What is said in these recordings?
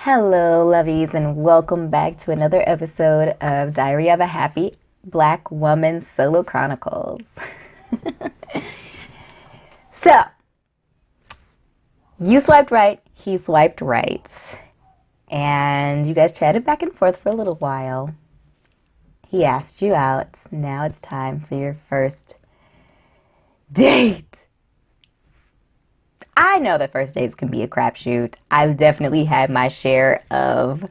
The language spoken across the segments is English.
Hello, lovies, and welcome back to another episode of Diary of a Happy Black Woman Solo Chronicles. So, you swiped right, he swiped right, and you guys chatted back and forth for a little while. He asked you out. Now it's time for your first date. I know that first dates can be a crapshoot. I've definitely had my share of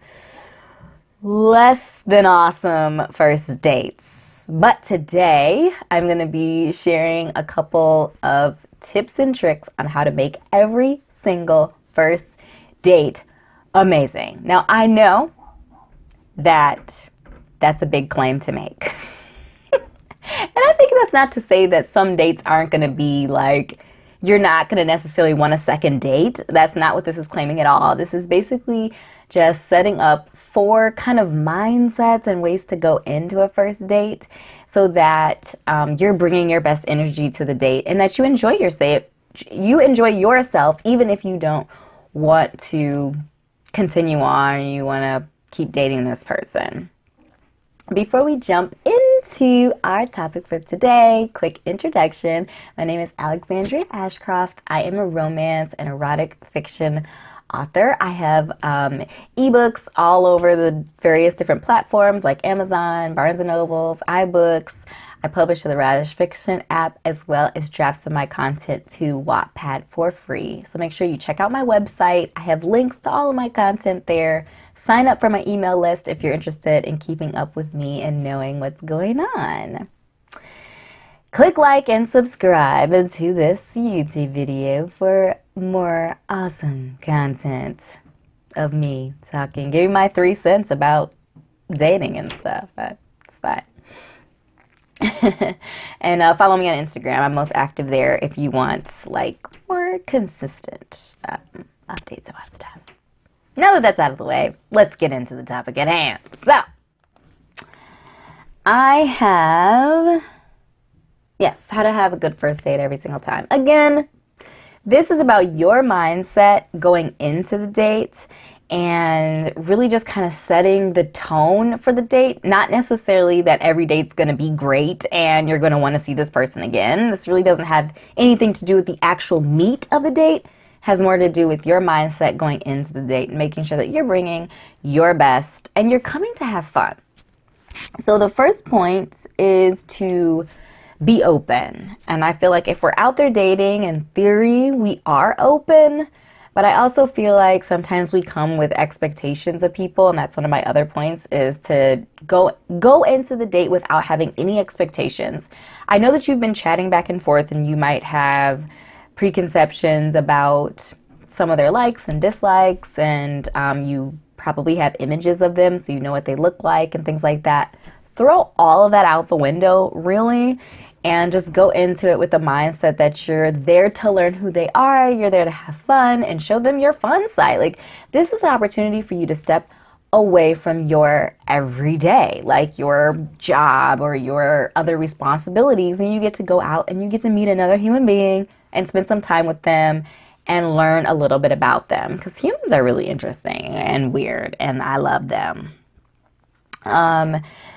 less than awesome first dates. But today, I'm going to be sharing a couple of tips and tricks on how to make every single first date amazing. Now, I know that that's a big claim to make. And I think that's not to say that some dates aren't going to be like, you're not going to necessarily want a second date. That's not what this is claiming at all. This is basically just setting up 4 kind of mindsets and ways to go into a first date so that you're bringing your best energy to the date and that you enjoy yourself even if you don't want to continue on and you want to keep dating this person. Before we jump into our topic for today, quick introduction. My name is Alexandria Ashcroft. I am a romance and erotic fiction author. I have ebooks all over the various different platforms like Amazon, Barnes & Nobles, iBooks. I publish to the Radish Fiction app as well as drafts of my content to Wattpad for free. So make sure you check out my website. I have links to all of my content there. Sign up for my email list if you're interested in keeping up with me and knowing what's going on. Click like and subscribe to this YouTube video for more awesome content of me talking, giving my 3 cents about dating and stuff. It's fine. And follow me on Instagram. I'm most active there if you want like more consistent updates about stuff. Now that that's out of the way, let's get into the topic at hand. So, I have, how to have a good first date every single time. Again, this is about your mindset going into the date and really just kind of setting the tone for the date. Not necessarily that every date's going to be great and you're going to want to see this person again. This really doesn't have anything to do with the actual meat of the date. Has more to do with your mindset going into the date and making sure that you're bringing your best and you're coming to have fun. So the first point is to be open. And I feel like if we're out there dating, in theory, we are open. But I also feel like sometimes we come with expectations of people. And that's one of my other points is to go into the date without having any expectations. I know that you've been chatting back and forth and you might have preconceptions about some of their likes and dislikes, and you probably have images of them so you know what they look like and things like that. Throw all of that out the window, really, and just go into it with the mindset that you're there to learn who they are, you're there to have fun, and show them your fun side. Like, this is an opportunity for you to step away from your everyday, like your job or your other responsibilities, and you get to go out and you get to meet another human being and spend some time with them and learn a little bit about them, because humans are really interesting and weird and I love them. I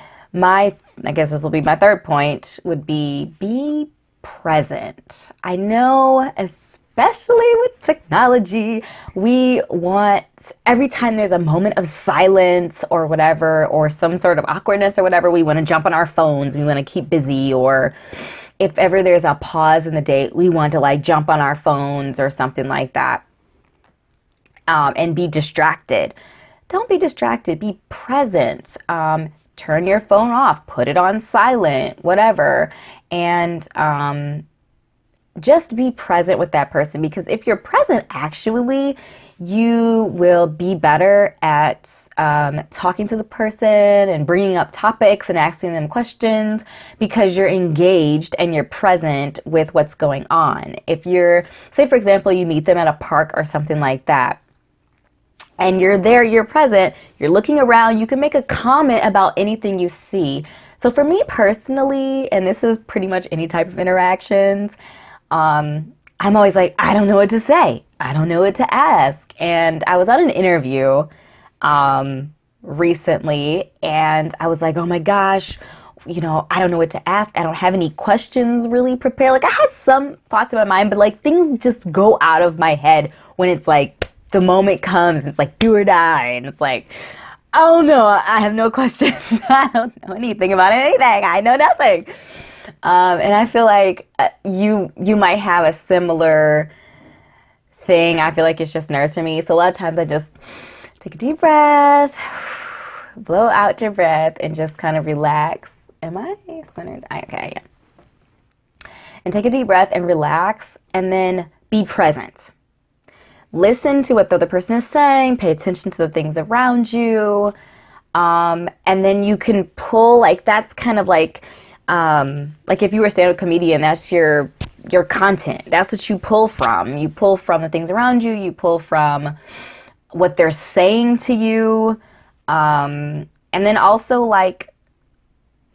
guess this will be my third point, would be present. I know, especially with technology, we want, every time there's a moment of silence or whatever, or some sort of awkwardness or whatever, we want to jump on our phones, we want to keep busy, or if ever there's a pause in the date, we want to like jump on our phones or something like that, and be distracted. Don't be distracted, be present. Turn your phone off, put it on silent, whatever, and just be present with that person, because if you're present, actually, you will be better at talking to the person and bringing up topics and asking them questions, because you're engaged and you're present with what's going on. If you're, say for example, you meet them at a park or something like that, and you're there, you're present, you're looking around, you can make a comment about anything you see. So for me personally, and this is pretty much any type of interactions, I'm always like, I don't know what to say. I don't know what to ask. And I was on an interview recently, and I was like, oh my gosh, I don't know what to ask. I don't have any questions really prepared. Like, I had some thoughts in my mind, but like things just go out of my head when it's like the moment comes. It's like do or die, and it's like, oh no, I have no questions. I don't know anything about anything. I know nothing. And I feel like you might have a similar thing. I feel like it's just nerves for me. So a lot of times I just take a deep breath, blow out your breath, and just kind of relax. Am I centered? Okay, yeah. And take a deep breath and relax, and then be present. Listen to what the other person is saying. Pay attention to the things around you. And then you can pull, like, that's kind of like if you were a stand-up comedian, that's your content. That's what you pull from. You pull from the things around you. You pull from what they're saying to you. And then also, like,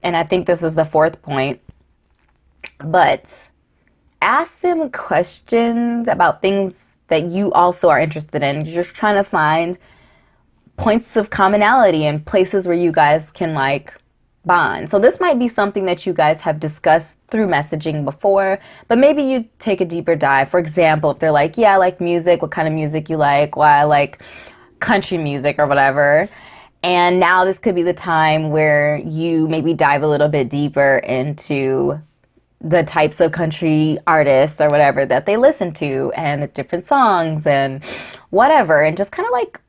and I think this is the fourth point, but ask them questions about things that you also are interested in. You're just trying to find points of commonality and places where you guys can, like, bond. So this might be something that you guys have discussed through messaging before, but maybe you take a deeper dive. For example, if they're like, yeah, I like music, what kind of music you like? Well, I like country music or whatever. And now this could be the time where you maybe dive a little bit deeper into the types of country artists or whatever that they listen to and the different songs and whatever, and just kind of like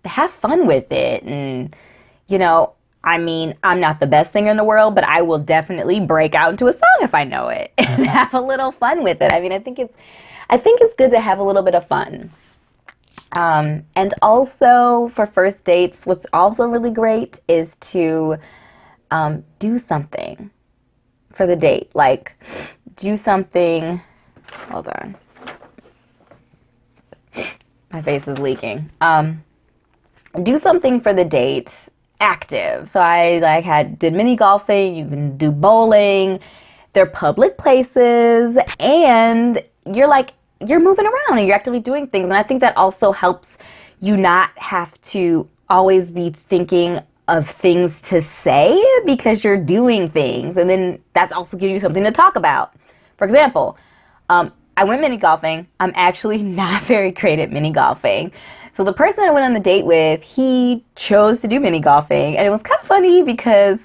have fun with it. And, I mean, I'm not the best singer in the world, but I will definitely break out into a song if I know it and have a little fun with it. I mean, I think it's good to have a little bit of fun. And also for first dates, what's also really great is to do something for the date. Like, do something. Hold on. My face is leaking. Do something for the date active. So I did mini golfing. You can do bowling. They're public places, and you're moving around and you're actively doing things. And I think that also helps you not have to always be thinking of things to say because you're doing things. And then that's also gives you something to talk about. For example, I went mini golfing. I'm actually not very great at mini golfing. So the person I went on the date with, he chose to do mini golfing. And it was kind of funny because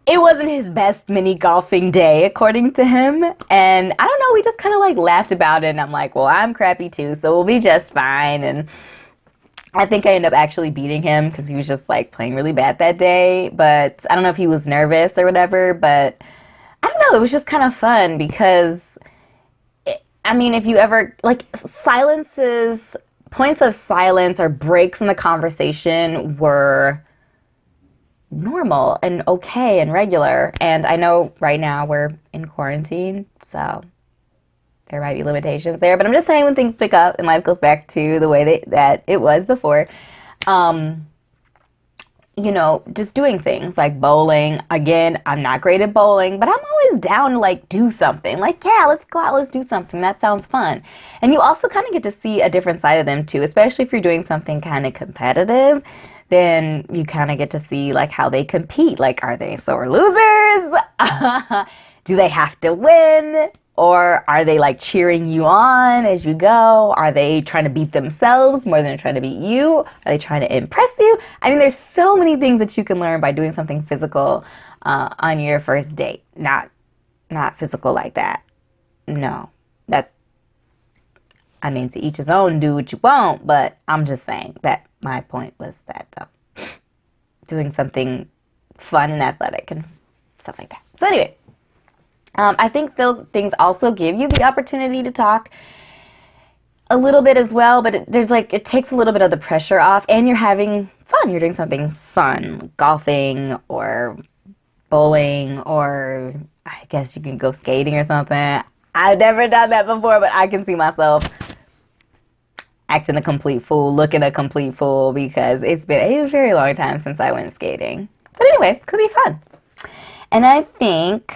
it wasn't his best mini golfing day, according to him. And I don't know, we just kind of like laughed about it. And I'm like, well, I'm crappy too, so we'll be just fine. And I think I ended up actually beating him because he was just like playing really bad that day. But I don't know if he was nervous or whatever. But I don't know, it was just kind of fun because, if you ever, like, points of silence or breaks in the conversation were normal and okay and regular. And I know right now we're in quarantine, so there might be limitations there, but I'm just saying when things pick up and life goes back to the way that it was before, just doing things like bowling. Again, I'm not great at bowling, but I'm always down to like do something. Like, yeah, let's go out, let's do something. That sounds fun. And you also kind of get to see a different side of them too, especially if you're doing something kind of competitive. Then you kind of get to see like how they compete. Like, are they sore losers? Do they have to win? Or are they like cheering you on as you go? Are they trying to beat themselves more than they're trying to beat you? Are they trying to impress you? I mean, there's so many things that you can learn by doing something physical on your first date. Not physical like that. No. To each his own, do what you want, but I'm just saying that my point was that doing something fun and athletic and stuff like that. So anyway, I think those things also give you the opportunity to talk a little bit as well, but it takes a little bit of the pressure off, and you're having fun. You're doing something fun, golfing or bowling, or I guess you can go skating or something. I've never done that before, but I can see myself acting a complete fool, looking a complete fool, because it's been a very long time since I went skating. But anyway, could be fun. And I think,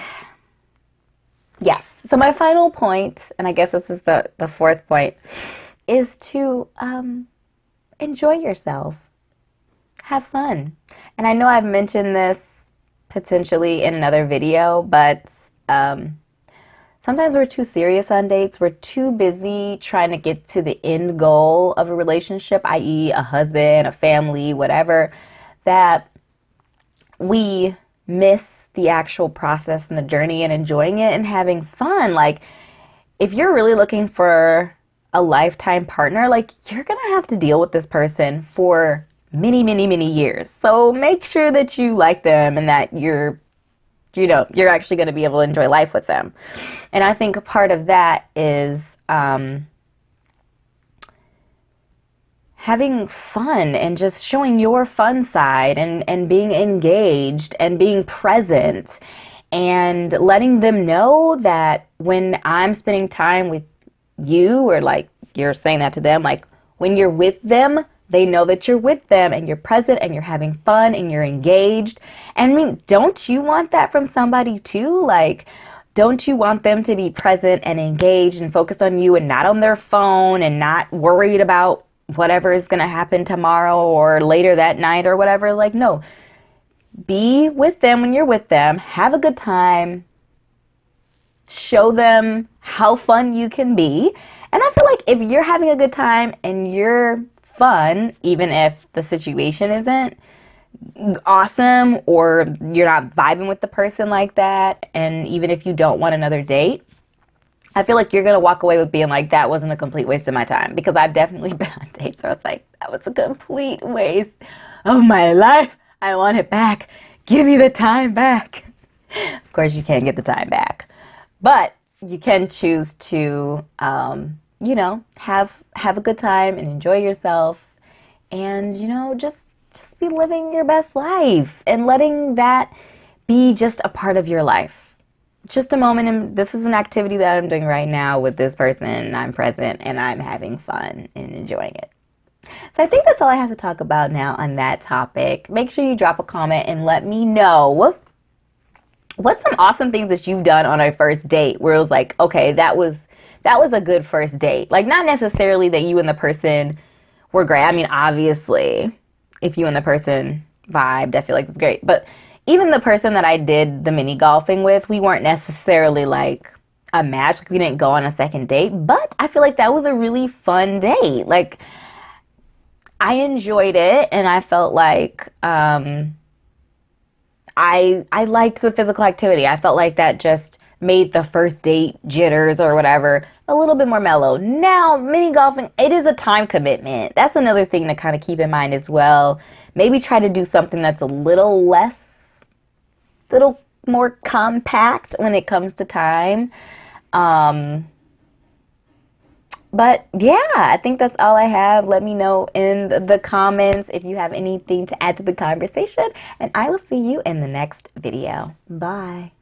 yes, so my final point, and I guess this is the fourth point, is to enjoy yourself. Have fun. And I know I've mentioned this potentially in another video, but sometimes we're too serious on dates. We're too busy trying to get to the end goal of a relationship, i.e. a husband, a family, whatever, that we miss the actual process and the journey and enjoying it and having fun. Like, if you're really looking for a lifetime partner, like, you're gonna have to deal with this person for many, many, many years. So make sure that you like them and that you're actually going to be able to enjoy life with them. And I think a part of that is having fun and just showing your fun side and being engaged and being present and letting them know that when I'm spending time with you, or like you're saying that to them, like when you're with them, they know that you're with them and you're present and you're having fun and you're engaged. And I mean, don't you want that from somebody too? Like, don't you want them to be present and engaged and focused on you and not on their phone and not worried about whatever is going to happen tomorrow or later that night or whatever? Like, no. Be with them when you're with them. Have a good time. Show them how fun you can be. And I feel like if you're having a good time and you're fun, even if the situation isn't awesome or you're not vibing with the person like that, and even if you don't want another date, I feel like you're going to walk away with being like, that wasn't a complete waste of my time. Because I've definitely been on dates where it's like, that was a complete waste of my life. I want it back. Give me the time back. Of course, you can't get the time back. But you can choose to have a good time and enjoy yourself and, just be living your best life and letting that be just a part of your life. Just a moment, and this is an activity that I'm doing right now with this person, and I'm present and I'm having fun and enjoying it. So I think that's all I have to talk about now on that topic. Make sure you drop a comment and let me know what's some awesome things that you've done on a first date where it was like, okay, that was a good first date. Like, not necessarily that you and the person were great. I mean, obviously, if you and the person vibed, I feel like it's great. But even the person that I did the mini golfing with, we weren't necessarily like a match. Like, we didn't go on a second date. But I feel like that was a really fun date. Like, I enjoyed it, and I felt like I liked the physical activity. I felt like that just made the first date jitters or whatever a little bit more mellow. Now, mini golfing, it is a time commitment. That's another thing to kind of keep in mind as well. Maybe try to do something that's a little more compact when it comes to time. But yeah, I think that's all I have. Let me know in the comments if you have anything to add to the conversation, and I will see you in the next video. Bye.